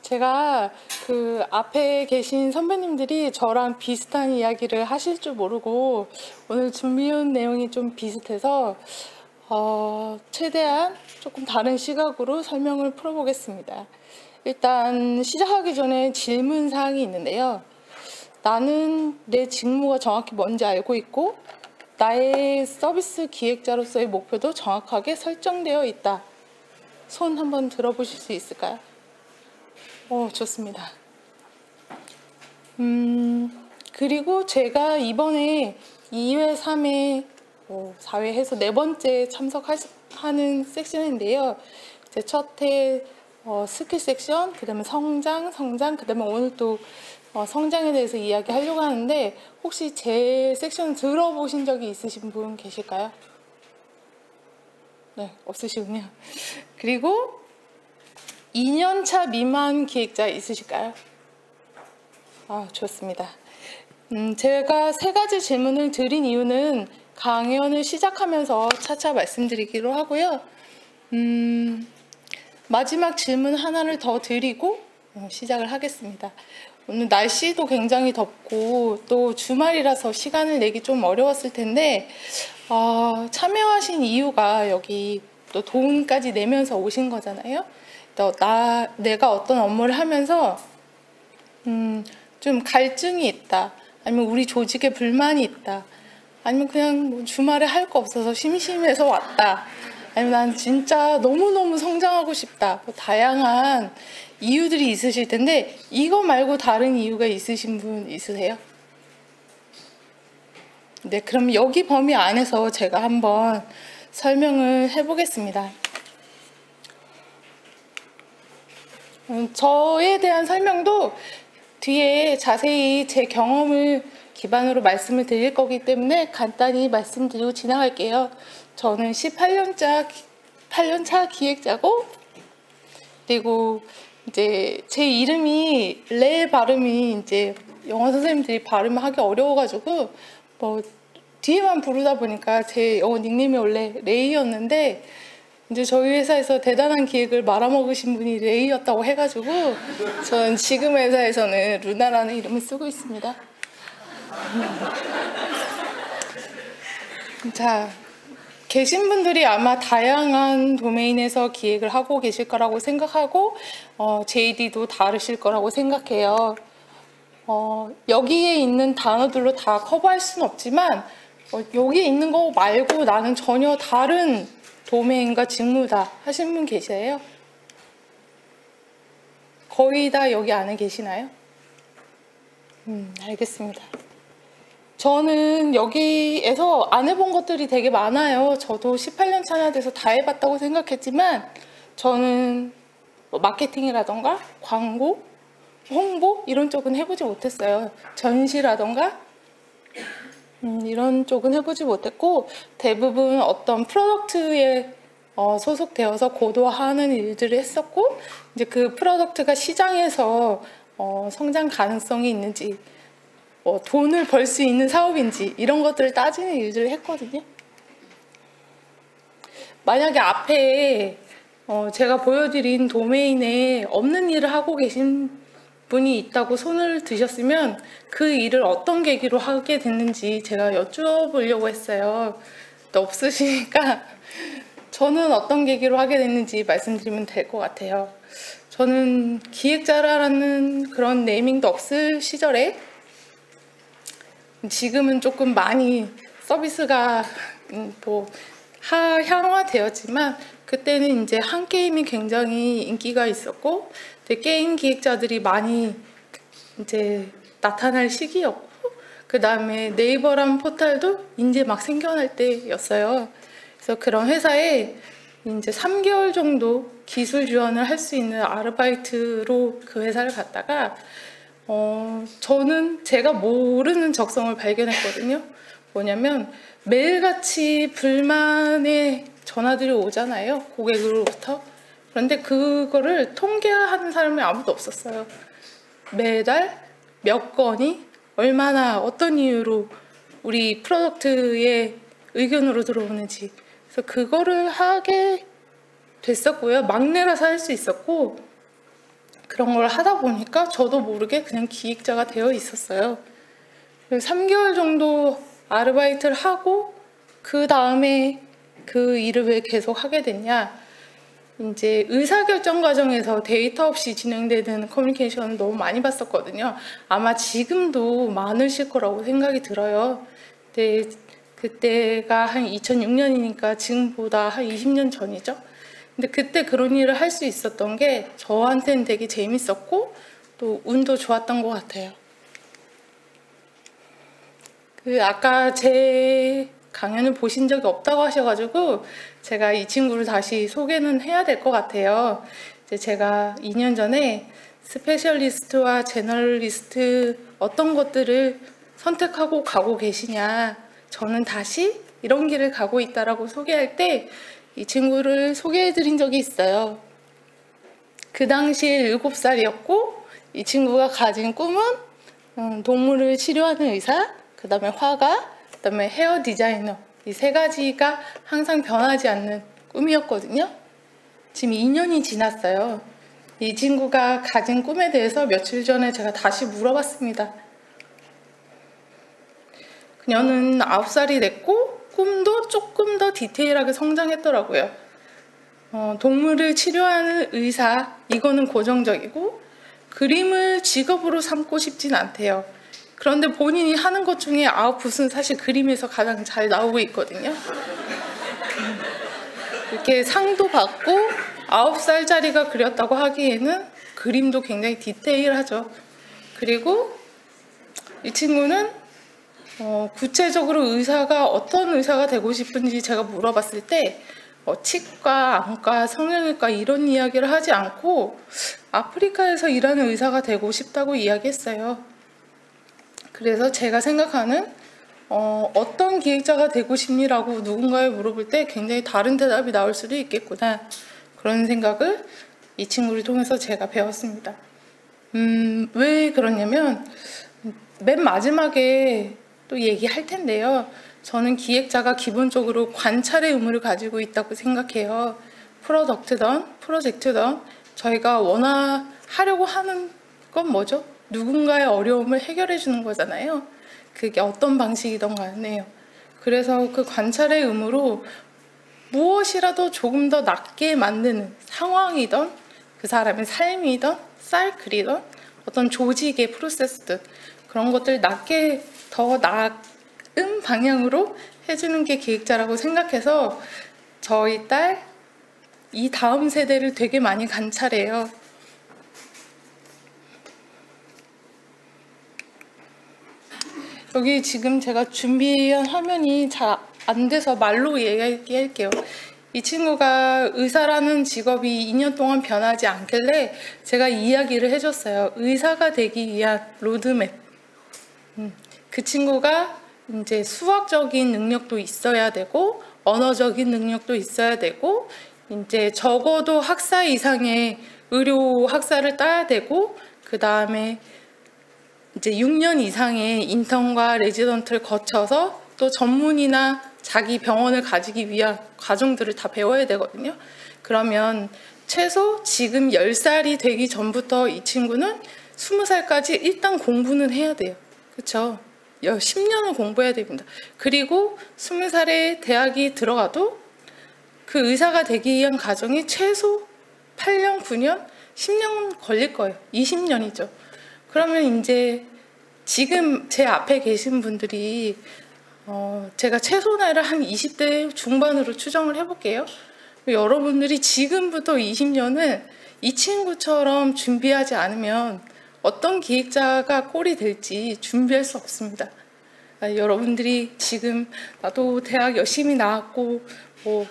제가 그 앞에 계신 선배님들이 저랑 비슷한 이야기를 하실 줄 모르고 오늘 준비해온 내용이 좀 비슷해서 최대한 조금 다른 시각으로 설명을 풀어보겠습니다. 일단 시작하기 전에 질문 사항이 있는데요. 나는 내 직무가 정확히 뭔지 알고 있고 나의 서비스 기획자로서의 목표도 정확하게 설정되어 있다. 손 한번 들어보실 수 있을까요? 좋습니다. 그리고 제가 이번에 2회, 3회, 4회 해서 4번째 참석하는 섹션인데요. 제 첫 회 스킬 섹션, 그 다음에 성장, 그 다음에 오늘 또 성장에 대해서 이야기하려고 하는데 혹시 제 섹션 들어보신 적이 있으신 분 계실까요? 네, 없으시군요. 그리고 2년차 미만 기획자 있으실까요? 좋습니다. 제가 3가지 질문을 드린 이유는 강연을 시작하면서 차차 말씀드리기로 하고요. 마지막 질문 하나를 더 드리고 시작을 하겠습니다. 오늘 날씨도 굉장히 덥고 또 주말이라서 시간을 내기 좀 어려웠을 텐데 참여하신 이유가 여기 또 돈까지 내면서 오신 거잖아요. 내가 어떤 업무를 하면서 좀 갈증이 있다, 아니면 우리 조직에 불만이 있다, 아니면 그냥 뭐 주말에 할 거 없어서 심심해서 왔다, 아니면 난 진짜 너무너무 성장하고 싶다, 뭐 다양한 이유들이 있으실 텐데 이거 말고 다른 이유가 있으신 분 있으세요? 네, 그럼 여기 범위 안에서 제가 한번 설명을 해보겠습니다. 저에 대한 설명도 뒤에 자세히 제 경험을 기반으로 말씀을 드릴 거기 때문에 간단히 말씀드리고 지나갈게요. 저는 18년차 기획자고, 그리고 이제 제 이름이 레 발음이 이제 영어 선생님들이 발음을 하기 어려워가지고 뭐 뒤에만 부르다 보니까 제 영어 닉네임이 원래 레이였는데 이제 저희 회사에서 대단한 기획을 말아먹으신 분이 레이였다고 해가지고 저는 지금 회사에서는 루나라는 이름을 쓰고 있습니다. 자, 계신 분들이 아마 다양한 도메인에서 기획을 하고 계실 거라고 생각하고 JD도 다르실 거라고 생각해요. 여기에 있는 단어들로 다 커버할 수는 없지만 여기에 있는 거 말고 나는 전혀 다른 도메인과 직무다 하신 분 계세요? 거의 다 여기 안에 계시나요? 알겠습니다. 저는 여기에서 안 해본 것들이 되게 많아요. 저도 18년 차나 돼서 다 해봤다고 생각했지만 저는 뭐 마케팅이라던가 광고, 홍보 이런 쪽은 해보지 못했어요. 전시라던가 이런 쪽은 해보지 못했고 대부분 어떤 프로덕트에 소속되어서 고도화하는 일들을 했었고, 이제 그 프로덕트가 시장에서 성장 가능성이 있는지, 돈을 벌 수 있는 사업인지 이런 것들을 따지는 일들을 했거든요. 만약에 앞에 제가 보여드린 도메인에 없는 일을 하고 계신 분이 있다고 손을 드셨으면 그 일을 어떤 계기로 하게 됐는지 제가 여쭤보려고 했어요. 또 없으시니까 저는 어떤 계기로 하게 됐는지 말씀드리면 될 것 같아요. 저는 기획자라는 그런 네이밍도 없을 시절에, 지금은 조금 많이 서비스가 향화되었지만 그때는 이제 한 게임이 굉장히 인기가 있었고 게임 기획자들이 많이 이제 나타날 시기였고, 그 다음에 네이버란 포털도 이제 막 생겨날 때였어요. 그래서 그런 회사에 이제 3개월 정도 기술 지원을 할 수 있는 아르바이트로 그 회사를 갔다가 저는 제가 모르는 적성을 발견했거든요. 뭐냐면 매일같이 불만의 전화들이 오잖아요, 고객으로부터. 그런데 그거를 통계하는 사람이 아무도 없었어요. 매달 몇 건이 얼마나 어떤 이유로 우리 프로덕트에 의견으로 들어오는지. 그래서 그거를 하게 됐었고요. 막내라서 할 수 있었고, 그런 걸 하다 보니까 저도 모르게 그냥 기획자가 되어 있었어요. 3개월 정도 아르바이트를 하고 그 다음에 그 일을 왜 계속 하게 됐냐, 이제 의사결정 과정에서 데이터 없이 진행되는 커뮤니케이션을 너무 많이 봤었거든요. 아마 지금도 많으실 거라고 생각이 들어요. 근데 그때가 한 2006년이니까 지금보다 한 20년 전이죠. 근데 그때 그런 일을 할 수 있었던 게 저한테는 되게 재밌었고 또 운도 좋았던 것 같아요. 아까 제 강연을 보신 적이 없다고 하셔가지고 제가 이 친구를 다시 소개는 해야 될 것 같아요. 이제 제가 2년 전에 스페셜리스트와 제너럴리스트 어떤 것들을 선택하고 가고 계시냐, 저는 다시 이런 길을 가고 있다라고 소개할 때 이 친구를 소개해 드린 적이 있어요. 그 당시에 7살이었고 이 친구가 가진 꿈은 동물을 치료하는 의사, 그 다음에 화가, 그 다음에 헤어 디자이너, 이 3가지가 항상 변하지 않는 꿈이었거든요. 지금 2년이 지났어요. 이 친구가 가진 꿈에 대해서 며칠 전에 제가 다시 물어봤습니다. 그녀는 9살이 됐고 꿈도 조금 더 디테일하게 성장했더라고요. 동물을 치료하는 의사, 이거는 고정적이고 그림을 직업으로 삼고 싶진 않대요. 그런데 본인이 하는 것 중에 아웃풋은 사실 그림에서 가장 잘 나오고 있거든요. 이렇게 상도 받고 9살짜리가 그렸다고 하기에는 그림도 굉장히 디테일하죠. 그리고 이 친구는 구체적으로 의사가 어떤 의사가 되고 싶은지 제가 물어봤을 때 치과, 안과, 성형외과 이런 이야기를 하지 않고 아프리카에서 일하는 의사가 되고 싶다고 이야기했어요. 그래서 제가 생각하는 어떤 기획자가 되고 싶니라고 누군가에 물어볼 때 굉장히 다른 대답이 나올 수도 있겠구나, 그런 생각을 이 친구를 통해서 제가 배웠습니다. 왜 그러냐면 맨 마지막에 또 얘기할 텐데요. 저는 기획자가 기본적으로 관찰의 의무를 가지고 있다고 생각해요. 프로덕트든 프로젝트든 저희가 하려고 하는 건 뭐죠? 누군가의 어려움을 해결해 주는 거잖아요. 그게 어떤 방식이든 간에요. 그래서 그 관찰의 의무로 무엇이라도 조금 더 낫게 만드는 상황이든 그 사람의 삶이든 사이클이든 어떤 조직의 프로세스든 그런 것들 더 나은 방향으로 해주는 게 기획자라고 생각해서 저희 딸 이 다음 세대를 되게 많이 관찰해요. 여기 지금 제가 준비한 화면이 잘 안 돼서 말로 얘기할게요. 이 친구가 의사라는 직업이 2년 동안 변하지 않길래 제가 이야기를 해줬어요. 의사가 되기 위한 로드맵. 그 친구가 이제 수학적인 능력도 있어야 되고 언어적인 능력도 있어야 되고 이제 적어도 학사 이상의 의료 학사를 따야 되고 그 다음에 이제 6년 이상의 인턴과 레지던트를 거쳐서 또 전문의나 자기 병원을 가지기 위한 과정들을 다 배워야 되거든요. 그러면 최소 지금 10살이 되기 전부터 이 친구는 20살까지 일단 공부는 해야 돼요. 그렇죠? 10년을 공부해야 됩니다. 그리고 20살에 대학이 들어가도 그 의사가 되기 위한 과정이 최소 8년, 9년, 10년 걸릴 거예요. 20년이죠. 그러면 이제 지금 제 앞에 계신 분들이 제가 최소 나이를 한 20대 중반으로 추정을 해볼게요. 여러분들이 지금부터 20년은 이 친구처럼 준비하지 않으면 어떤 기획자가 꼴이 될지 준비할 수 없습니다. 여러분들이 지금 나도 대학 열심히 나왔고 뭐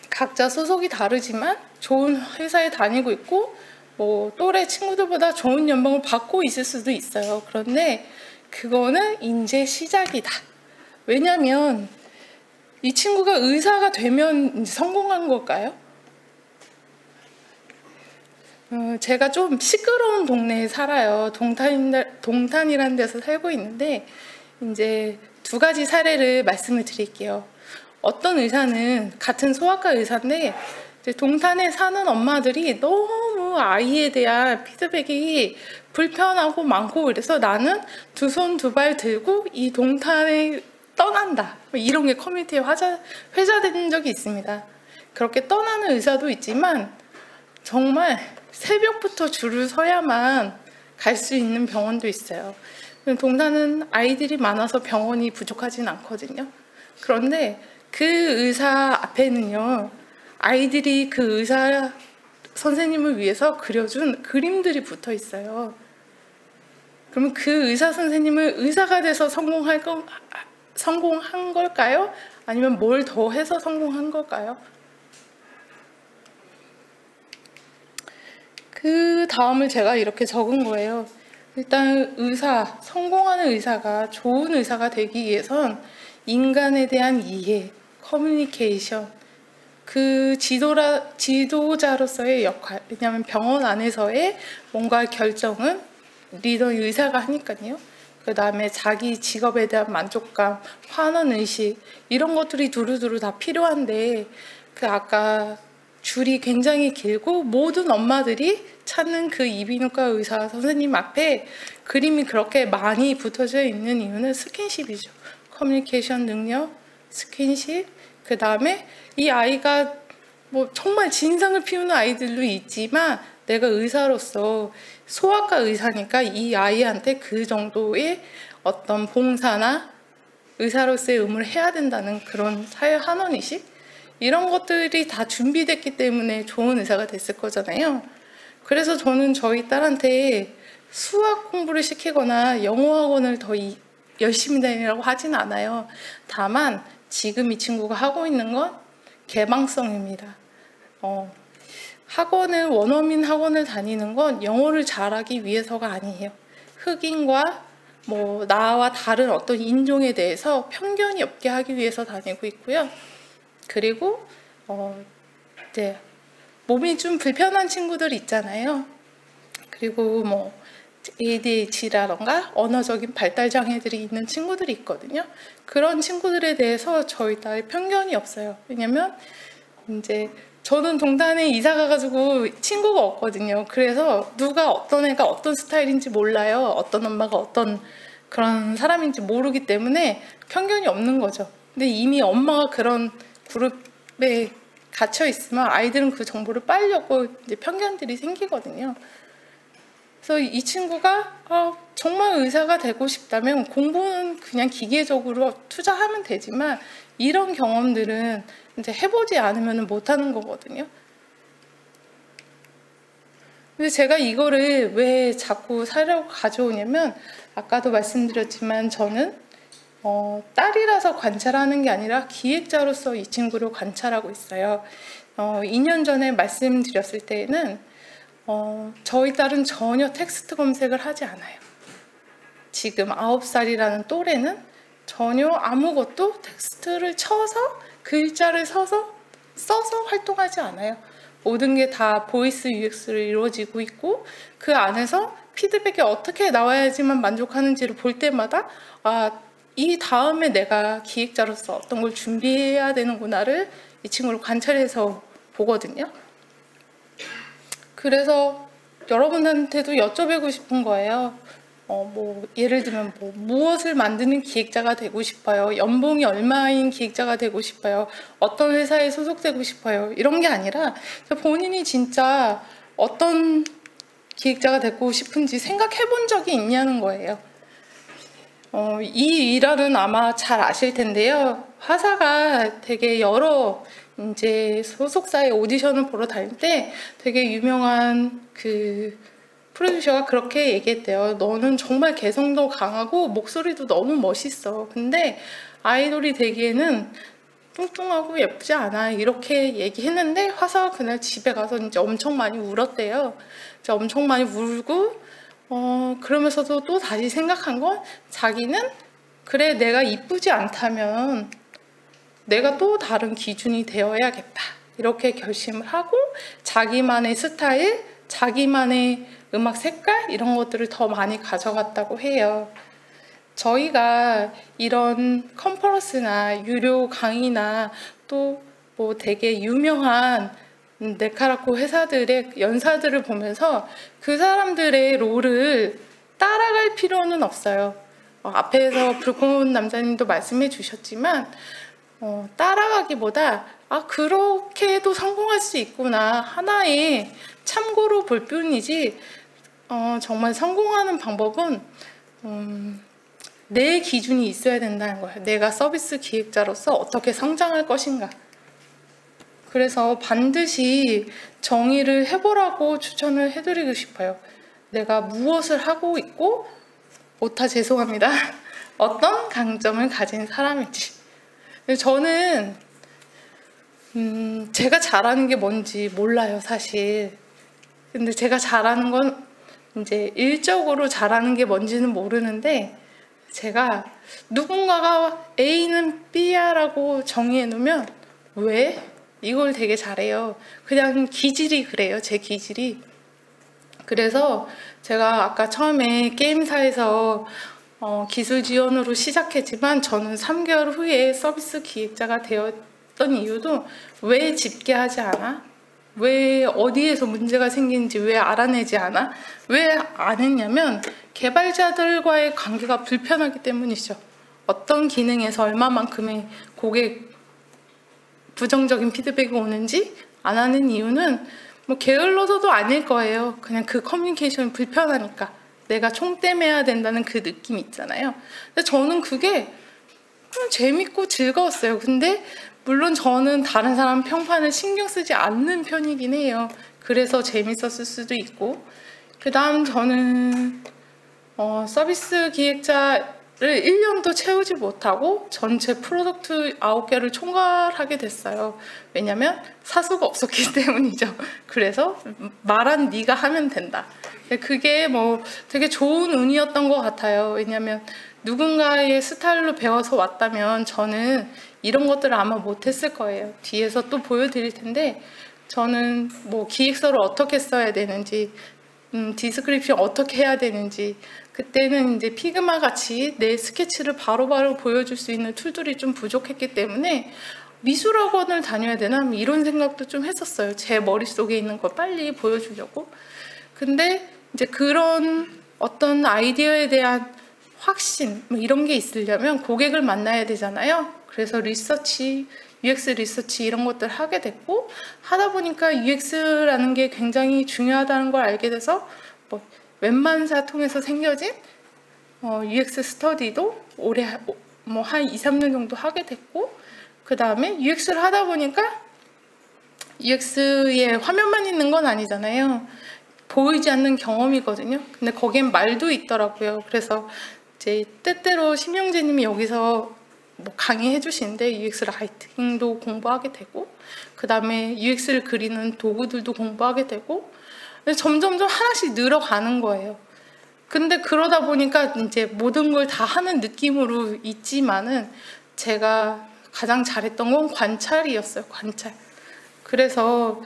각자 소속이 다르지만 좋은 회사에 다니고 있고 뭐 또래 친구들보다 좋은 연봉을 받고 있을 수도 있어요. 그런데 그거는 이제 시작이다. 왜냐면 이 친구가 의사가 되면 이제 성공한 걸까요? 제가 좀 시끄러운 동네에 살아요. 동탄이라는 데서 살고 있는데 이제 2가지 사례를 말씀을 드릴게요. 어떤 의사는 같은 소아과 의사인데 이제 동탄에 사는 엄마들이 너무 너무 아이에 대한 피드백이 불편하고 많고, 그래서 나는 두 손 두 발 들고 이 동탄에 떠난다, 이런 게 커뮤니티에 회자된 적이 있습니다. 그렇게 떠나는 의사도 있지만 정말 새벽부터 줄을 서야만 갈 수 있는 병원도 있어요. 동탄은 아이들이 많아서 병원이 부족하진 않거든요. 그런데 그 의사 앞에는요, 아이들이 그 의사 선생님을 위해서 그려준 그림들이 붙어 있어요. 그러면 그 의사 선생님을 의사가 돼서 성공한 걸까요? 아니면 뭘 더 해서 성공한 걸까요? 그 다음을 제가 이렇게 적은 거예요. 일단 성공하는 의사가 좋은 의사가 되기 위해선 인간에 대한 이해, 커뮤니케이션, 그 지도자로서의 역할, 왜냐하면 병원 안에서의 뭔가 결정은 리더 의사가 하니까요. 그 다음에 자기 직업에 대한 만족감, 환원의식, 이런 것들이 두루두루 다 필요한데, 그 아까 줄이 굉장히 길고 모든 엄마들이 찾는 그 이비인후과 의사 선생님 앞에 그림이 그렇게 많이 붙어져 있는 이유는 스킨십이죠. 커뮤니케이션 능력, 스킨십, 그 다음에 이 아이가 뭐 정말 진상을 피우는 아이들도 있지만 내가 의사로서, 소아과 의사니까 이 아이한테 그 정도의 어떤 봉사나 의사로서의 의무를 해야 된다는 그런 사회 환원의식, 이런 것들이 다 준비됐기 때문에 좋은 의사가 됐을 거잖아요. 그래서 저는 저희 딸한테 수학 공부를 시키거나 영어 학원을 더 열심히 다니라고 하진 않아요. 다만 지금 이 친구가 하고 있는 건 개방성입니다. 원어민 학원을 다니는 건 영어를 잘하기 위해서가 아니에요. 흑인과 뭐 나와 다른 어떤 인종에 대해서 편견이 없게 하기 위해서 다니고 있고요. 그리고 이제 몸이 좀 불편한 친구들 있잖아요. 그리고 뭐 ADHD라던가 언어적인 발달 장애들이 있는 친구들이 있거든요. 그런 친구들에 대해서 저희 딸 편견이 없어요. 왜냐면 이제 저는 동탄에 이사 가가지고 친구가 없거든요. 그래서 누가 어떤 애가 어떤 스타일인지 몰라요. 어떤 엄마가 어떤 그런 사람인지 모르기 때문에 편견이 없는 거죠. 근데 이미 엄마가 그런 그룹에 갇혀 있으면 아이들은 그 정보를 빨려고 이제 편견들이 생기거든요. 그래서 이 친구가 정말 의사가 되고 싶다면 공부는 그냥 기계적으로 투자하면 되지만 이런 경험들은 이제 해보지 않으면 못하는 거거든요. 근데 제가 이거를 왜 자꾸 사려고 가져오냐면, 아까도 말씀드렸지만 저는 딸이라서 관찰하는 게 아니라 기획자로서 이 친구를 관찰하고 있어요. 2년 전에 말씀드렸을 때에는 저희 딸은 전혀 텍스트 검색을 하지 않아요. 지금 9살이라는 또래는 전혀 아무것도 텍스트를 쳐서 글자를 써서 활동하지 않아요. 모든 게 다 보이스 UX로 이루어지고 있고, 그 안에서 피드백이 어떻게 나와야지만 만족하는지를 볼 때마다 이 다음에 내가 기획자로서 어떤 걸 준비해야 되는구나를 이 친구를 관찰해서 보거든요. 그래서 여러분한테도 여쭤보고 싶은 거예요. 예를 들면 무엇을 만드는 기획자가 되고 싶어요? 연봉이 얼마인 기획자가 되고 싶어요? 어떤 회사에 소속되고 싶어요? 이런 게 아니라 본인이 진짜 어떤 기획자가 되고 싶은지 생각해 본 적이 있냐는 거예요. 이 일화는 아마 잘 아실 텐데요. 화사가 되게 여러 이제 소속사의 오디션을 보러 다닐 때 되게 유명한 그 프로듀서가 그렇게 얘기했대요. 너는 정말 개성도 강하고 목소리도 너무 멋있어. 근데 아이돌이 되기에는 뚱뚱하고 예쁘지 않아. 이렇게 얘기했는데 화사가 그날 집에 가서 이제 엄청 많이 울었대요. 이제 엄청 많이 울고 그러면서도 또 다시 생각한 건, 자기는 그래 내가 이쁘지 않다면 내가 또 다른 기준이 되어야겠다, 이렇게 결심을 하고 자기만의 스타일, 자기만의 음악 색깔, 이런 것들을 더 많이 가져갔다고 해요. 저희가 이런 컨퍼런스나 유료 강의나 또 뭐 되게 유명한 네카라코 회사들의 연사들을 보면서 그 사람들의 롤을 따라갈 필요는 없어요. 앞에서 불꽃 남자님도 말씀해 주셨지만 따라가기보다 그렇게도 성공할 수 있구나 하나의 참고로 볼 뿐이지 정말 성공하는 방법은 내 기준이 있어야 된다는 거예요. 내가 서비스 기획자로서 어떻게 성장할 것인가. 그래서 반드시 정의를 해보라고 추천을 해드리고 싶어요. 내가 무엇을 하고 있고 죄송합니다. 어떤 강점을 가진 사람인지. 저는 제가 잘하는 게 뭔지 몰라요, 사실. 근데 제가 잘하는 건 이제 일적으로 잘하는 게 뭔지는 모르는데, 제가 누군가가 A는 B야 라고 정의해 놓으면 왜? 이걸 되게 잘해요. 그냥 기질이 그래요, 제 기질이. 그래서 제가 아까 처음에 게임사에서 기술 지원으로 시작했지만 저는 3개월 후에 서비스 기획자가 되었던 이유도 왜 집계하지 않아? 왜 어디에서 문제가 생기는지 왜 알아내지 않아? 왜 안 했냐면 개발자들과의 관계가 불편하기 때문이죠. 어떤 기능에서 얼마만큼의 고객 부정적인 피드백이 오는지 안 하는 이유는 게을러서도 아닐 거예요. 그냥 그 커뮤니케이션이 불편하니까. 내가 총대매야 된다는 그 느낌 있잖아요. 근데 저는 그게 재밌고 즐거웠어요. 근데 물론 저는 다른 사람 평판을 신경 쓰지 않는 편이긴 해요. 그래서 재밌었을 수도 있고. 그 다음 저는 서비스 기획자를 1년도 채우지 못하고 전체 프로덕트 9개를 총괄하게 됐어요. 왜냐면 사수가 없었기 때문이죠. 그래서 말한 네가 하면 된다. 그게 되게 좋은 운이었던 것 같아요. 왜냐면 누군가의 스타일로 배워서 왔다면 저는 이런 것들을 아마 못했을 거예요. 뒤에서 또 보여드릴 텐데, 저는 기획서를 어떻게 써야 되는지, 디스크립션 어떻게 해야 되는지, 그때는 이제 피그마 같이 내 스케치를 바로바로 보여줄 수 있는 툴들이 좀 부족했기 때문에 미술학원을 다녀야 되나 이런 생각도 좀 했었어요. 제 머릿속에 있는 걸 빨리 보여주려고. 근데 이제 그런 어떤 아이디어에 대한 확신 이런 게 있으려면 고객을 만나야 되잖아요. 그래서 리서치, UX 리서치 이런 것들 하게 됐고, 하다 보니까 UX라는 게 굉장히 중요하다는 걸 알게 돼서 웹만사 통해서 생겨진 UX 스터디도 올해 한 2, 3년 정도 하게 됐고, 그 다음에 UX를 하다 보니까 UX에 화면만 있는 건 아니잖아요. 보이지 않는 경험이거든요. 근데 거기엔 말도 있더라고요. 그래서 이제 때때로 심영재님이 여기서 강의해 주시는데 UX 라이팅도 공부하게 되고, 그 다음에 UX를 그리는 도구들도 공부하게 되고, 점점점 하나씩 늘어가는 거예요. 근데 그러다 보니까 이제 모든 걸 다 하는 느낌으로 있지만은 제가 가장 잘했던 건 관찰이었어요. 관찰. 그래서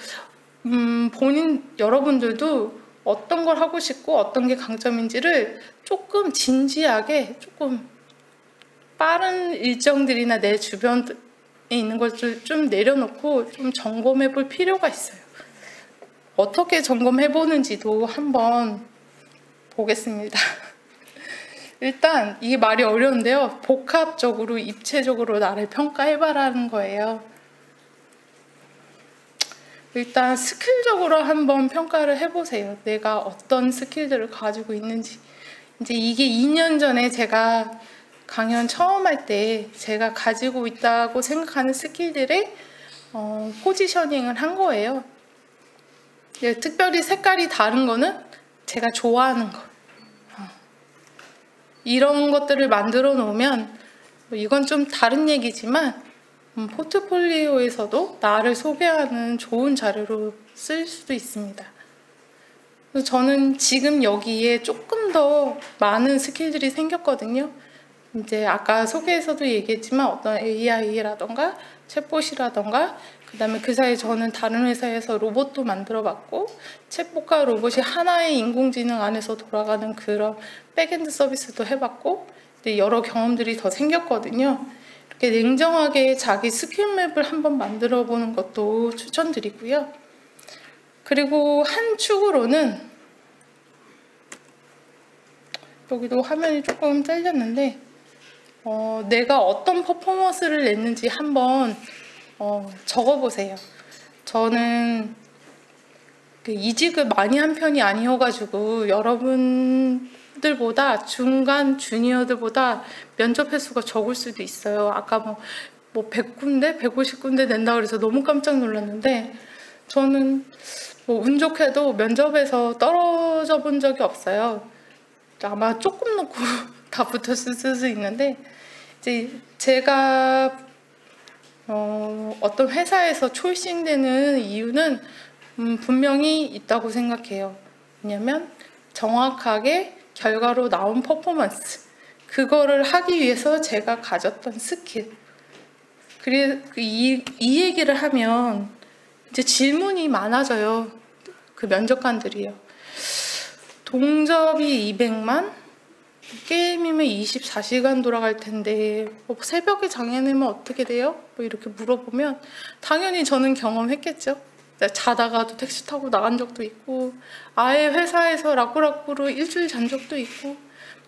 여러분들도 어떤 걸 하고 싶고 어떤 게 강점인지를 조금 진지하게, 조금 빠른 일정들이나 내 주변에 있는 것들 좀 내려놓고 좀 점검해 볼 필요가 있어요. 어떻게 점검해 보는지도 한번 보겠습니다. 일단 이게 말이 어려운데요. 복합적으로, 입체적으로 나를 평가해봐라는 거예요. 일단 스킬적으로 한번 평가를 해보세요. 내가 어떤 스킬들을 가지고 있는지. 이제 이게 2년 전에 제가 강연 처음 할 때 제가 가지고 있다고 생각하는 스킬들의 포지셔닝을 한 거예요. 특별히 색깔이 다른 거는 제가 좋아하는 거. 이런 것들을 만들어 놓으면, 이건 좀 다른 얘기지만 포트폴리오에서도 나를 소개하는 좋은 자료로 쓸 수도 있습니다. 그래서 저는 지금 여기에 조금 더 많은 스킬들이 생겼거든요. 이제 아까 소개에서도 얘기했지만 어떤 AI라던가 챗봇이라던가, 그 다음에 그 사이에 저는 다른 회사에서 로봇도 만들어 봤고, 챗봇과 로봇이 하나의 인공지능 안에서 돌아가는 그런 백엔드 서비스도 해봤고, 여러 경험들이 더 생겼거든요. 이렇게 냉정하게 자기 스킬맵을 한번 만들어 보는 것도 추천드리고요. 그리고 한 축으로는 여기도 화면이 조금 잘렸는데 내가 어떤 퍼포먼스를 냈는지 한번 적어보세요. 저는 이직을 많이 한 편이 아니어가지고 여러분들보다 중간 주니어들보다 면접 횟수가 적을 수도 있어요. 아까 뭐 100군데, 150군데 낸다 그래서 너무 깜짝 놀랐는데 저는 뭐 운 좋게도 면접에서 떨어져 본 적이 없어요. 아마 조금 놓고 다 붙었을 수도 있는데 이제 제가 어떤 회사에서 초이싱되는 이유는 분명히 있다고 생각해요. 왜냐면 정확하게 결과로 나온 퍼포먼스, 그거를 하기 위해서 제가 가졌던 스킬. 그래서 이 얘기를 하면 이제 질문이 많아져요. 그 면접관들이요. 동접이 200만? 게임이면 24시간 돌아갈 텐데 새벽에 장애내면 어떻게 돼요? 뭐 이렇게 물어보면 당연히 저는 경험했겠죠. 자다가도 택시 타고 나간 적도 있고 아예 회사에서 라꾸라꾸로 일주일 잔 적도 있고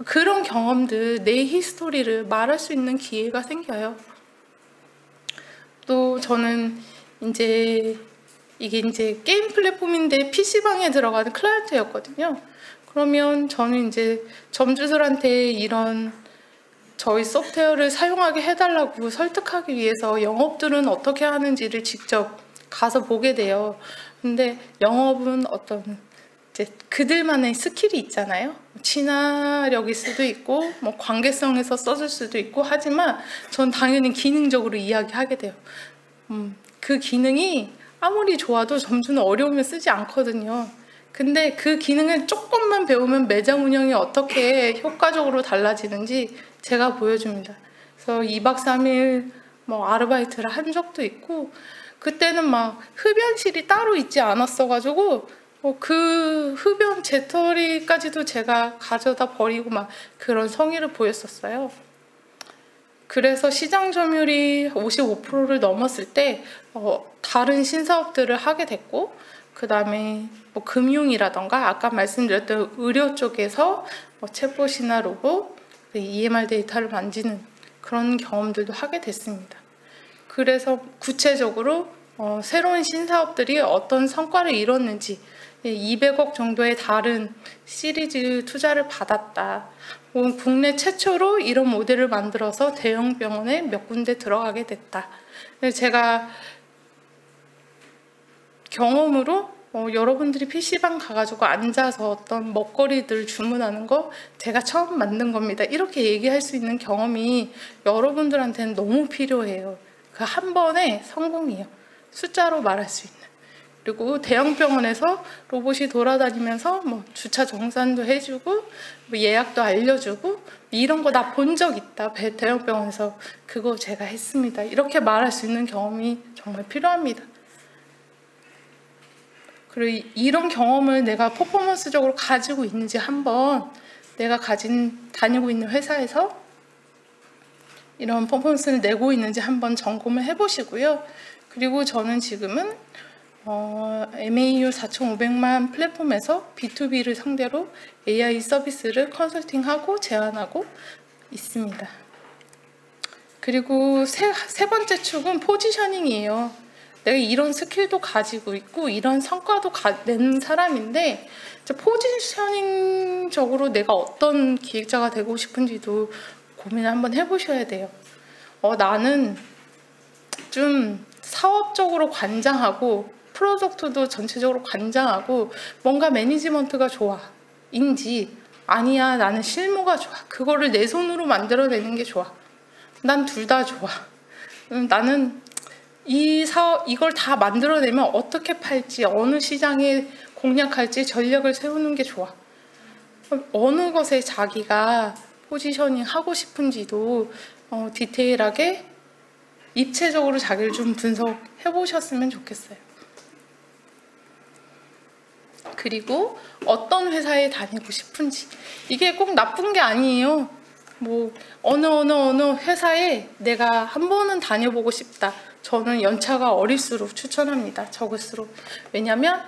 그런 경험들, 내 히스토리를 말할 수 있는 기회가 생겨요. 또 저는 이제 이게 이제 게임 플랫폼인데 PC방에 들어가는 클라이언트였거든요. 그러면 저는 이제 점주들한테 이런 저희 소프트웨어를 사용하게 해달라고 설득하기 위해서 영업들은 어떻게 하는지를 직접 가서 보게 돼요. 근데 영업은 어떤 이제 그들만의 스킬이 있잖아요. 친화력일 수도 있고 뭐 관계성에서 써줄 수도 있고 하지만 전 당연히 기능적으로 이야기하게 돼요. 그 기능이 아무리 좋아도 점주는 어려우면 쓰지 않거든요. 근데 그 기능을 조금만 배우면 매장 운영이 어떻게 효과적으로 달라지는지 제가 보여줍니다. 그래서 2박 3일 뭐 아르바이트를 한 적도 있고 그때는 막 흡연실이 따로 있지 않았어가지고 그 흡연 재떨이까지도 제가 가져다 버리고 막 그런 성의를 보였었어요. 그래서 시장 점유율이 55%를 넘었을 때 다른 신사업들을 하게 됐고 그 다음에 뭐 금융이라던가 아까 말씀드렸던 의료 쪽에서 뭐 챗봇이나 로봇, EMR 데이터를 만지는 그런 경험들도 하게 됐습니다. 그래서 구체적으로 새로운 신사업들이 어떤 성과를 이뤘는지 200억 정도의 다른 시리즈 투자를 받았다. 국내 최초로 이런 모델을 만들어서 대형 병원에 몇 군데 들어가게 됐다. 제가 경험으로 여러분들이 PC방 가가지고 앉아서 어떤 먹거리들 주문하는 거 제가 처음 만든 겁니다. 이렇게 얘기할 수 있는 경험이 여러분들한테는 너무 필요해요. 그 한 번의 성공이에요. 숫자로 말할 수 있는. 그리고 대형 병원에서 로봇이 돌아다니면서 뭐 주차 정산도 해주고 뭐 예약도 알려주고 이런 거 나 본 적 있다. 대형 병원에서 그거 제가 했습니다. 이렇게 말할 수 있는 경험이 정말 필요합니다. 그리고 이런 경험을 내가 퍼포먼스적으로 가지고 있는지 한번 내가 다니고 있는 회사에서 이런 퍼포먼스를 내고 있는지 한번 점검을 해보시고요. 그리고 저는 지금은 MAU 4,500만 플랫폼에서 B2B를 상대로 AI 서비스를 컨설팅하고 제안하고 있습니다. 그리고 세 번째 축은 포지셔닝이에요. 내가 이런 스킬도 가지고 있고 이런 성과도 낸 사람인데 포지셔닝적으로 내가 어떤 기획자가 되고 싶은지도 고민을 한번 해보셔야 돼요. 나는 좀 사업적으로 관장하고 프로덕트도 전체적으로 관장하고 뭔가 매니지먼트가 좋아 인지 아니야 나는 실무가 좋아 그거를 내 손으로 만들어내는 게 좋아. 난 둘 다 좋아. 나는 이걸 다 만들어내면 어떻게 팔지 어느 시장에 공략할지 전략을 세우는 게 좋아. 어느 것에 자기가 포지셔닝 하고 싶은지도 디테일하게 입체적으로 자기를 좀 분석해 보셨으면 좋겠어요. 그리고 어떤 회사에 다니고 싶은지 이게 꼭 나쁜 게 아니에요. 뭐 어느 회사에 내가 한 번은 다녀보고 싶다. 저는 연차가 어릴수록 추천합니다. 적을수록. 왜냐면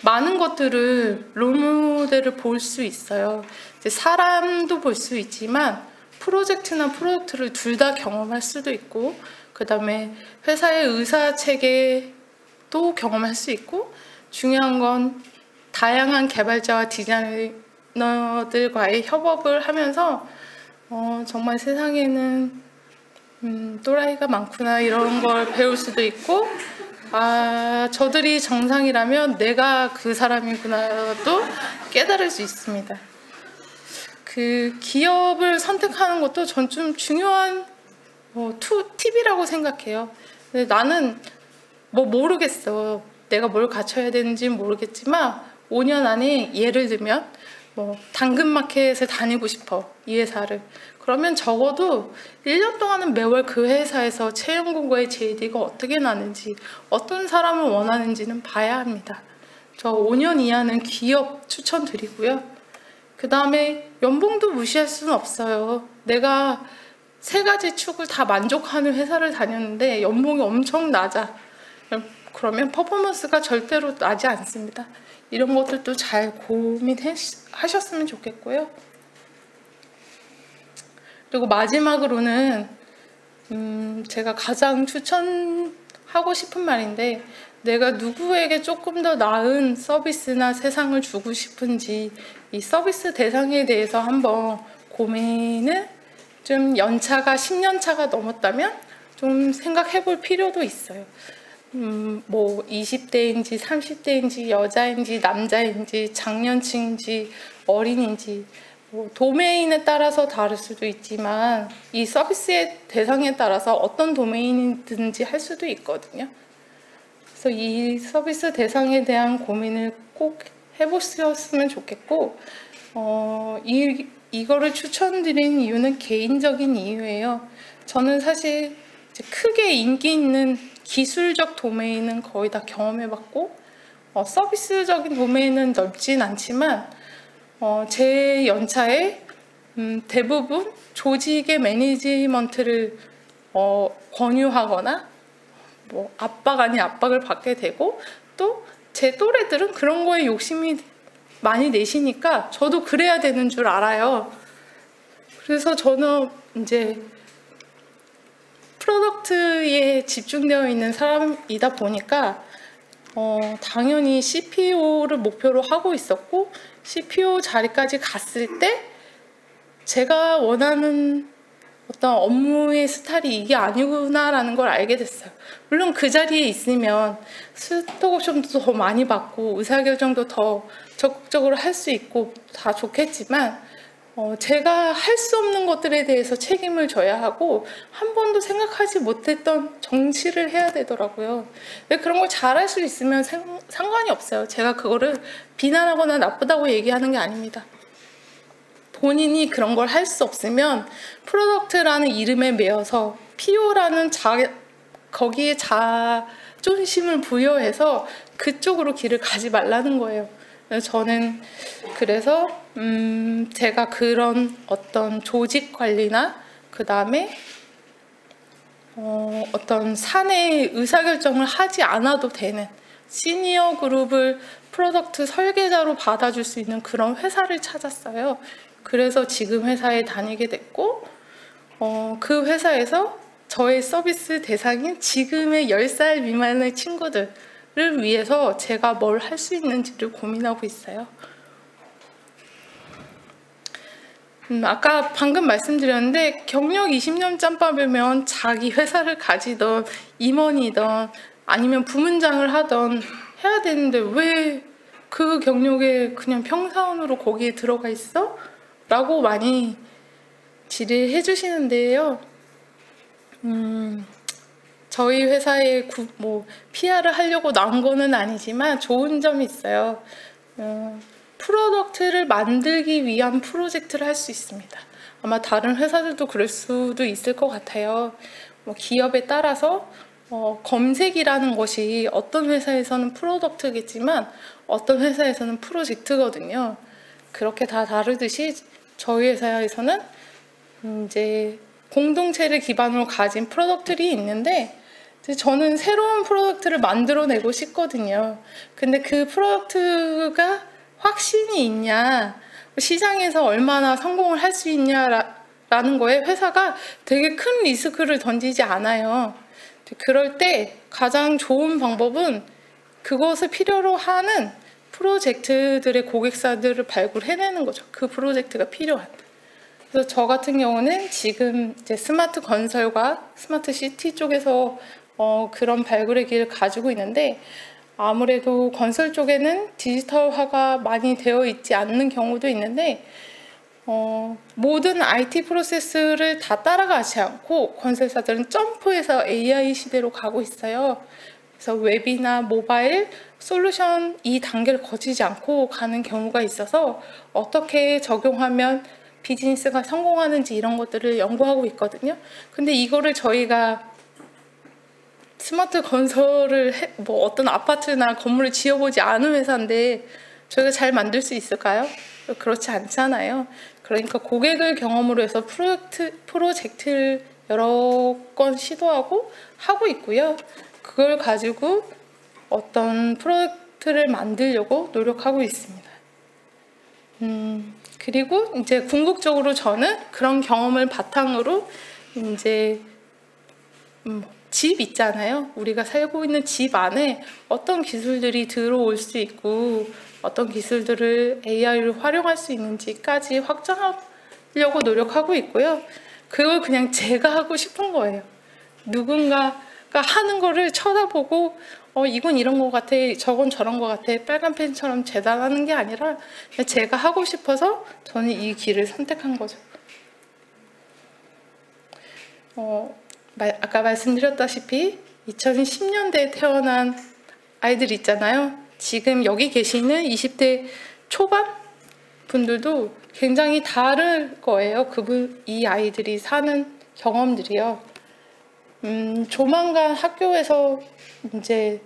많은 것들을 롤모델을 볼 수 있어요. 이제 사람도 볼 수 있지만 프로젝트나 프로덕트를 둘 다 경험할 수도 있고, 그 다음에 회사의 의사 체계도 경험할 수 있고, 중요한 건 다양한 개발자와 디자이너들과의 협업을 하면서 정말 세상에는 또라이가 많구나 이런 걸 배울 수도 있고, 저들이 정상이라면 내가 그 사람이구나도 깨달을 수 있습니다. 그 기업을 선택하는 것도 전 좀 중요한 팁이라고 생각해요. 근데 나는 모르겠어. 내가 뭘 갖춰야 되는지 모르겠지만 5년 안에 예를 들면 당근마켓에 다니고 싶어, 이 회사를. 그러면 적어도 1년 동안은 매월 그 회사에서 채용 공고의 JD가 어떻게 나는지, 어떤 사람을 원하는지는 봐야 합니다. 저 5년 이하는 기업 추천드리고요. 그 다음에 연봉도 무시할 수는 없어요. 내가 3가지 축을 다 만족하는 회사를 다녔는데 연봉이 엄청 낮아. 그러면 퍼포먼스가 절대로 나지 않습니다. 이런 것들도 잘 고민하셨으면 좋겠고요. 그리고 마지막으로는 제가 가장 추천하고 싶은 말인데, 내가 누구에게 조금 더 나은 서비스나 세상을 주고 싶은지 이 서비스 대상에 대해서 한번 고민을, 좀 연차가 10년 차가 넘었다면 좀 생각해 볼 필요도 있어요. 20대인지 30대인지 여자인지 남자인지 장년층인지 어린인지 도메인에 따라서 다를 수도 있지만 이 서비스의 대상에 따라서 어떤 도메인이든지 할 수도 있거든요. 그래서 이 서비스 대상에 대한 고민을 꼭 해보셨으면 좋겠고, 이거를 추천드리는 이유는 개인적인 이유예요. 저는 사실 이제 크게 인기 있는 기술적 도메인은 거의 다 경험해봤고, 서비스적인 도메인은 넓진 않지만 제 연차에 대부분 조직의 매니지먼트를 권유하거나 압박 아닌 압박을 받게 되고, 또 제 또래들은 그런 거에 욕심이 많이 내시니까 저도 그래야 되는 줄 알아요. 그래서 저는 이제 프로덕트에 집중되어 있는 사람이다 보니까 당연히 CPO를 목표로 하고 있었고, CPO 자리까지 갔을 때 제가 원하는 어떤 업무의 스타일이 이게 아니구나라는 걸 알게 됐어요. 물론 그 자리에 있으면 스톡옵션도 더 많이 받고 의사결정도 더 적극적으로 할 수 있고 다 좋겠지만, 제가 할 수 없는 것들에 대해서 책임을 져야 하고 한 번도 생각하지 못했던 정치를 해야 되더라고요. 근데 그런 걸 잘할 수 있으면 상관이 없어요. 제가 그거를 비난하거나 나쁘다고 얘기하는 게 아닙니다. 본인이 그런 걸 할 수 없으면 프로덕트라는 이름에 매여서 PO라는 거기에 자존심을 부여해서 그쪽으로 길을 가지 말라는 거예요. 저는 그래서 제가 그런 어떤 조직 관리나 그 다음에 어떤 사내의 의사결정을 하지 않아도 되는 시니어 그룹을 프로덕트 설계자로 받아줄 수 있는 그런 회사를 찾았어요. 그래서 지금 회사에 다니게 됐고, 그 회사에서 저의 서비스 대상인 지금의 10살 미만의 친구들을 위해서 제가 뭘 할 수 있는지를 고민하고 있어요. 아까 방금 말씀드렸는데 경력 20년 짬밥이면 자기 회사를 가지던 임원이던 아니면 부문장을 하던 해야 되는데 왜 그 경력에 그냥 평사원으로 거기에 들어가 있어? 라고 많이 질의해 주시는데요. 저희 회사에 PR을 하려고 나온 거는 아니지만 좋은 점이 있어요. 프로덕트를 만들기 위한 프로젝트를 할 수 있습니다. 아마 다른 회사들도 그럴 수도 있을 것 같아요. 기업에 따라서 검색이라는 것이 어떤 회사에서는 프로덕트겠지만 어떤 회사에서는 프로젝트거든요. 그렇게 다 다르듯이 저희 회사에서는 이제 공동체를 기반으로 가진 프로덕트들이 있는데 저는 새로운 프로덕트를 만들어내고 싶거든요. 근데 그 프로덕트가 확신이 있냐, 시장에서 얼마나 성공을 할 수 있냐라는 거에 회사가 되게 큰 리스크를 던지지 않아요. 그럴 때 가장 좋은 방법은 그것을 필요로 하는 프로젝트들의 고객사들을 발굴해내는 거죠. 그 프로젝트가 필요한. 그래서 저 같은 경우는 지금 이제 스마트 건설과 스마트 시티 쪽에서 그런 발굴의 길을 가지고 있는데, 아무래도 건설 쪽에는 디지털화가 많이 되어 있지 않는 경우도 있는데, 모든 IT 프로세스를 다 따라가지 않고 건설사들은 점프해서 AI 시대로 가고 있어요. 그래서 웹이나 모바일 솔루션 이 단계를 거치지 않고 가는 경우가 있어서 어떻게 적용하면 비즈니스가 성공하는지 이런 것들을 연구하고 있거든요. 근데 이거를 저희가 스마트 건설을 뭐 어떤 아파트나 건물을 지어보지 않은 회사인데 저희가 잘 만들 수 있을까요? 그렇지 않잖아요. 그러니까 고객을 경험으로 해서 프로젝트를 여러 건 시도하고 하고 있고요. 그걸 가지고 어떤 프로젝트를 만들려고 노력하고 있습니다. 그리고 이제 궁극적으로 저는 그런 경험을 바탕으로 이제 집 있잖아요. 우리가 살고 있는 집 안에 어떤 기술들이 들어올 수 있고 어떤 기술들을 AI를 활용할 수 있는지까지 확장하려고 노력하고 있고요. 그걸 그냥 제가 하고 싶은 거예요. 누군가가 하는 거를 쳐다보고 이건 이런 거 같아, 저건 저런 거 같아, 빨간 펜처럼 재단하는 게 아니라 그냥 제가 하고 싶어서 저는 이 길을 선택한 거죠. 아까 말씀드렸다시피 2010년대에 태어난 아이들 있잖아요. 지금 여기 계시는 20대 초반 분들도 굉장히 다를 거예요. 이 아이들이 사는 경험들이요. 조만간 학교에서 이제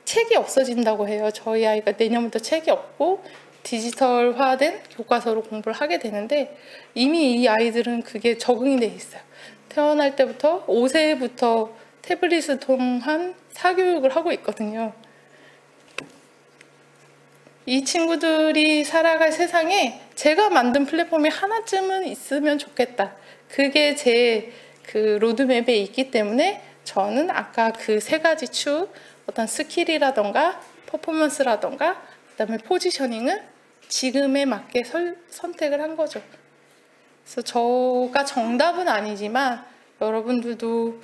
책이 없어진다고 해요. 저희 아이가 내년부터 책이 없고 디지털화된 교과서로 공부를 하게 되는데 이미 이 아이들은 그게 적응이 돼 있어요. 태어날 때부터 5세부터 태블릿을 통한 사교육을 하고 있거든요. 이 친구들이 살아갈 세상에 제가 만든 플랫폼이 하나쯤은 있으면 좋겠다. 그게 제 그 로드맵에 있기 때문에 저는 아까 그 세 가지 축, 어떤 스킬이라던가 퍼포먼스라던가 그다음에 포지셔닝을 지금에 맞게 선택을 한 거죠. 그래서 저가 정답은 아니지만 여러분들도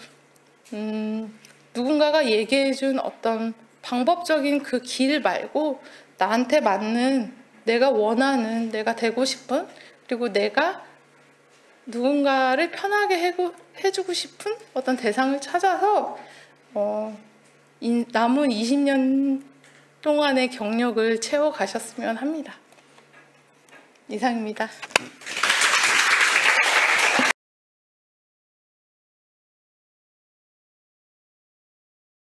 누군가가 얘기해준 어떤 방법적인 그 길 말고 나한테 맞는, 내가 원하는, 내가 되고 싶은, 그리고 내가 누군가를 편하게 해주고 싶은 어떤 대상을 찾아서 남은 20년 동안의 경력을 채워가셨으면 합니다. 이상입니다.